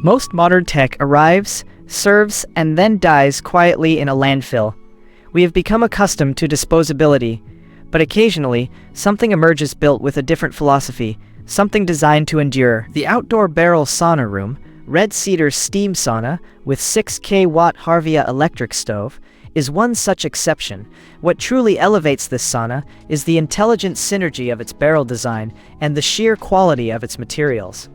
Most modern tech arrives, serves, and then dies quietly in a landfill. We have become accustomed to disposability, but occasionally, something emerges built with a different philosophy, something designed to endure. The outdoor barrel sauna room, Red Cedar steam sauna with 6K-watt Harvia electric stove, is one such exception. What truly elevates this sauna is the intelligent synergy of its barrel design and the sheer quality of its materials.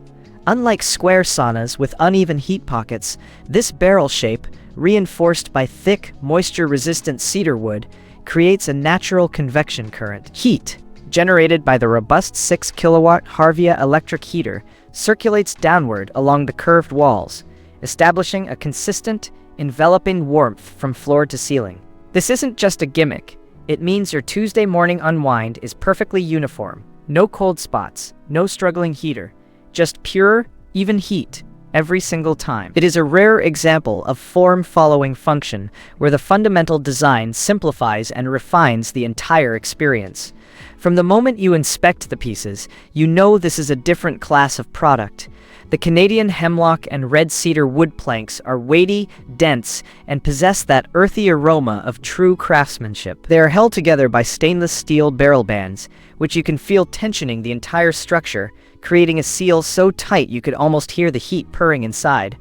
Unlike square saunas with uneven heat pockets, this barrel shape, reinforced by thick, moisture-resistant cedar wood, creates a natural convection current. Heat, generated by the robust 6 kW Harvia electric heater, circulates downward along the curved walls, establishing a consistent, enveloping warmth from floor to ceiling. This isn't just a gimmick. It means your Tuesday morning unwind is perfectly uniform. No cold spots, no struggling heater, just pure, even heat every single time. It is a rare example of form-following function, where the fundamental design simplifies and refines the entire experience. From the moment you inspect the pieces, you know this is a different class of product. The Canadian hemlock and red cedar wood planks are weighty, dense, and possess that earthy aroma of true craftsmanship. They are held together by stainless steel barrel bands, which you can feel tensioning the entire structure, creating a seal so tight you could almost hear the heat purring inside.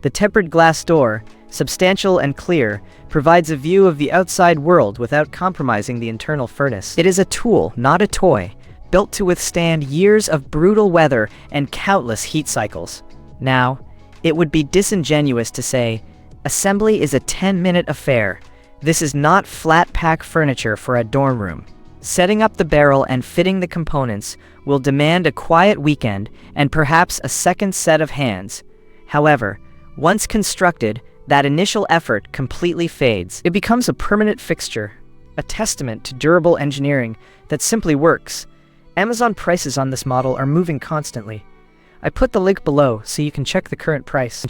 The tempered glass door, substantial and clear, provides a view of the outside world without compromising the internal furnace. It is a tool, not a toy, built to withstand years of brutal weather and countless heat cycles. Now, it would be disingenuous to say, assembly is a 10-minute affair. This is not flat-pack furniture for a dorm room. Setting up the barrel and fitting the components will demand a quiet weekend and perhaps a second set of hands. However, once constructed, that initial effort completely fades. It becomes a permanent fixture, a testament to durable engineering that simply works. Amazon prices on this model are moving constantly. I put the link below so you can check the current price.